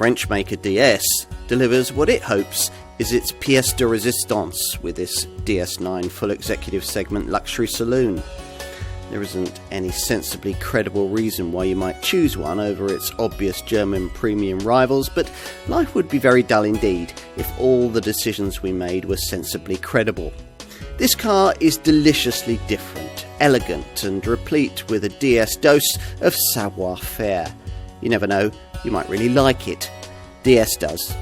French maker DS delivers what it hopes is its pièce de résistance with this DS9 full executive segment luxury saloon. There isn't any sensibly credible reason why you might choose one over its obvious German premium rivals, but life would be very dull indeed if all the decisions we made were sensibly credible. This car is deliciously different, elegant and replete with a DS dose of savoir-faire. You never know, you might really like it. DS does.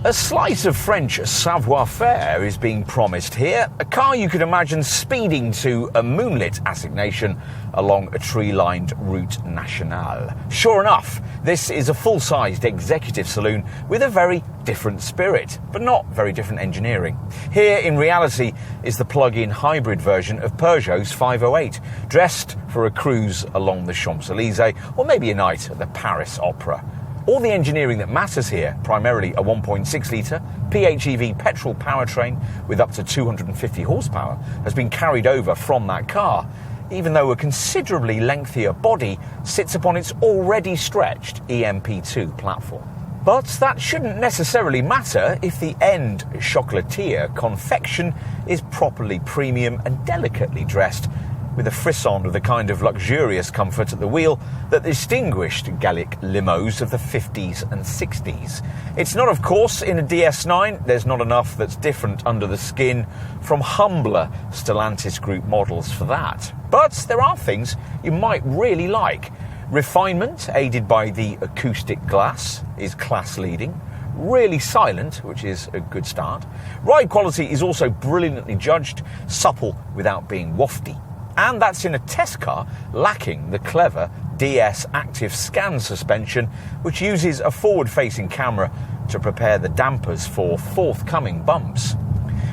A slice of French savoir-faire is being promised here, a car you could imagine speeding to a moonlit assignation along a tree-lined route nationale. Sure enough, this is a full-sized executive saloon with a very different spirit, but not very different engineering. Here, in reality, is the plug-in hybrid version of Peugeot's 508, dressed for a cruise along the Champs-Élysées, or maybe a night at the Paris Opera. All the engineering that matters here, primarily a 1.6-litre PHEV petrol powertrain with up to 250 horsepower, has been carried over from that car, even though a considerably lengthier body sits upon its already stretched EMP2 platform. But that shouldn't necessarily matter if the end chocolatier confection is properly premium and delicately dressed, with a frisson of the kind of luxurious comfort at the wheel that distinguished Gallic limos of the 50s and 60s. It's not, of course, in a DS9. There's not enough that's different under the skin from humbler Stellantis Group models for that. But there are things you might really like. Refinement, aided by the acoustic glass, is class-leading. Really silent, which is a good start. Ride quality is also brilliantly judged, supple without being wafty. And that's in a test car lacking the clever DS Active Scan suspension, which uses a forward-facing camera to prepare the dampers for forthcoming bumps.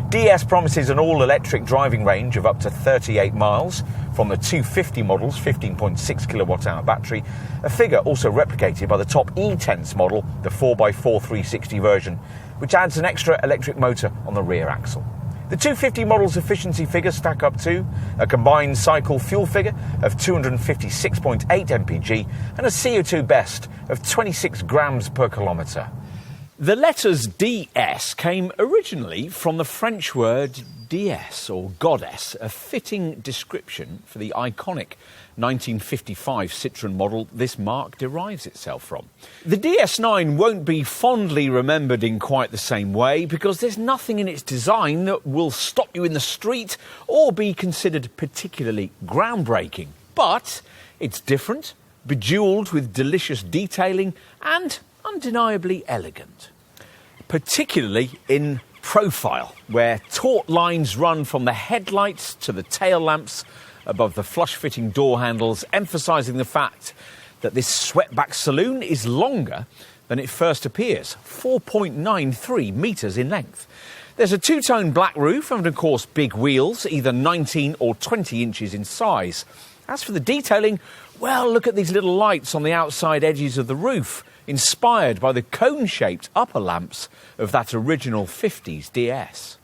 DS promises an all-electric driving range of up to 38 miles from the 250 model's 15.6 kilowatt-hour battery, a figure also replicated by the top E-Tense model, the 4x4 360 version, which adds an extra electric motor on the rear axle. The 250 model's efficiency figures stack up to a combined cycle fuel figure of 256.8 mpg and a CO2 best of 26 grams per kilometre. The letters DS came originally from the French word déesse, or goddess, a fitting description for the iconic 1955 Citroën model this marque derives itself from. The DS9 won't be fondly remembered in quite the same way because there's nothing in its design that will stop you in the street or be considered particularly groundbreaking. But it's different, bejewelled with delicious detailing and undeniably elegant. Particularly in profile, where taut lines run from the headlights to the tail lamps above the flush-fitting door handles, emphasising the fact that this swept-back saloon is longer than it first appears, 4.93 metres in length. There's a two-tone black roof and, of course, big wheels, either 19 or 20 inches in size. As for the detailing, well, look at these little lights on the outside edges of the roof, inspired by the cone-shaped upper lamps of that original 50s DS.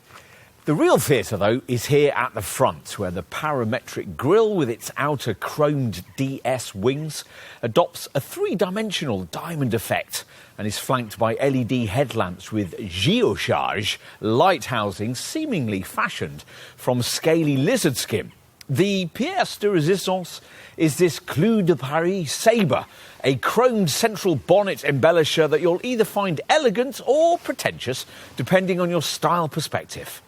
The real theatre, though, is here at the front, where the parametric grille with its outer chromed DS wings adopts a three-dimensional diamond effect and is flanked by LED headlamps with geocharge light housing seemingly fashioned from scaly lizard skin. The pièce de résistance is this Clou de Paris sabre, a chromed central bonnet embellisher that you'll either find elegant or pretentious, depending on your style perspective.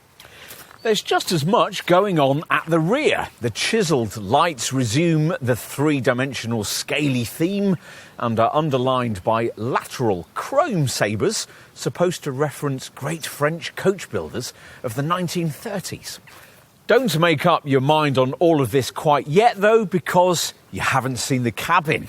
There's just as much going on at the rear. The chiselled lights resume the three-dimensional scaly theme and are underlined by lateral chrome sabres, supposed to reference great French coach builders of the 1930s. Don't make up your mind on all of this quite yet, though, because you haven't seen the cabin.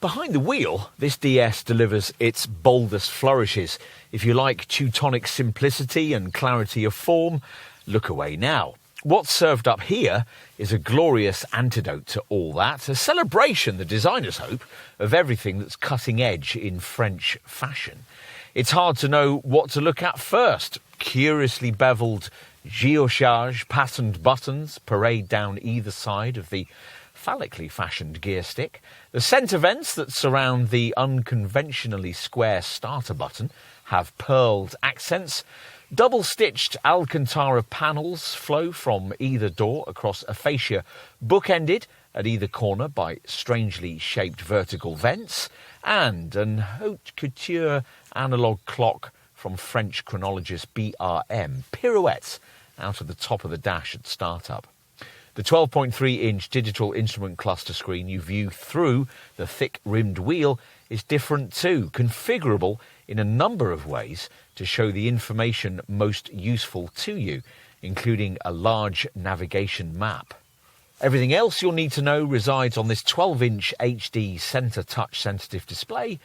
Behind the wheel, this DS delivers its boldest flourishes. If you like Teutonic simplicity and clarity of form, look away now. What's served up here is a glorious antidote to all that, a celebration, the designers hope, of everything that's cutting edge in French fashion. It's hard to know what to look at first. Curiously bevelled geocharge patterned buttons parade down either side of the phallically fashioned gear stick, the centre vents that surround the unconventionally square starter button have pearled accents. Double-stitched Alcantara panels flow from either door across a fascia bookended at either corner by strangely shaped vertical vents, and an haute couture analogue clock from French chronologist BRM pirouettes out of the top of the dash at startup. The 12.3-inch digital instrument cluster screen you view through the thick-rimmed wheel is different too, configurable in a number of ways to show the information most useful to you, including a large navigation map. Everything else you'll need to know resides on this 12-inch HD centre touch sensitive display,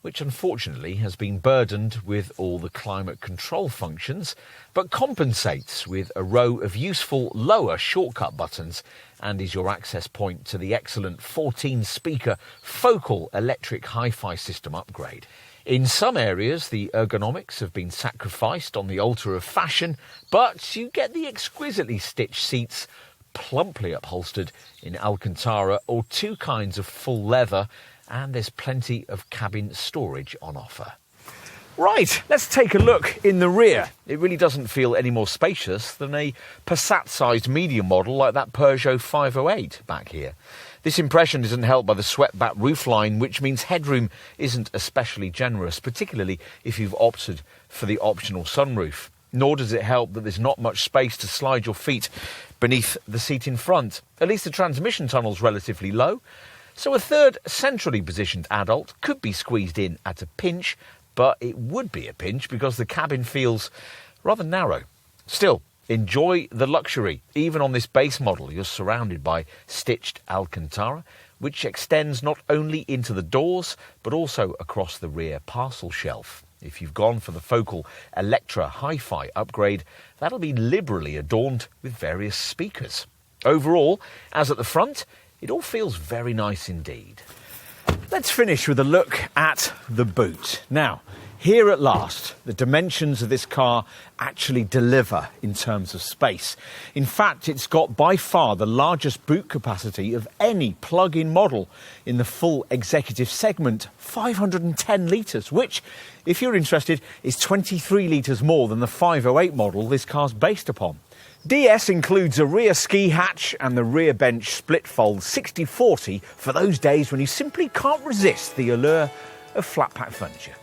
which unfortunately has been burdened with all the climate control functions, but compensates with a row of useful lower shortcut buttons and is your access point to the excellent 14-speaker focal electric hi-fi system upgrade. In some areas, the ergonomics have been sacrificed on the altar of fashion, but you get the exquisitely stitched seats plumply upholstered in Alcantara or two kinds of full leather, and there's plenty of cabin storage on offer. Right, let's take a look in the rear. It really doesn't feel any more spacious than a Passat-sized medium model like that Peugeot 508 back here. This impression isn't helped by the swept-back roofline, which means headroom isn't especially generous, particularly if you've opted for the optional sunroof. Nor does it help that there's not much space to slide your feet beneath the seat in front. At least the transmission tunnel's relatively low, so a third centrally positioned adult could be squeezed in at a pinch, but it would be a pinch because the cabin feels rather narrow. Still, enjoy the luxury. Even on this base model, you're surrounded by stitched Alcantara, which extends not only into the doors, but also across the rear parcel shelf. If you've gone for the focal Electra hi-fi upgrade, that'll be liberally adorned with various speakers. Overall, as at the front, it all feels very nice indeed. Let's finish with a look at the boot. Now, here at last, the dimensions of this car actually deliver in terms of space. In fact, it's got by far the largest boot capacity of any plug-in model in the full executive segment, 510 litres, which, if you're interested, is 23 litres more than the 508 model this car's based upon. DS includes a rear ski hatch and the rear bench split fold 60/40 for those days when you simply can't resist the allure of flat pack furniture.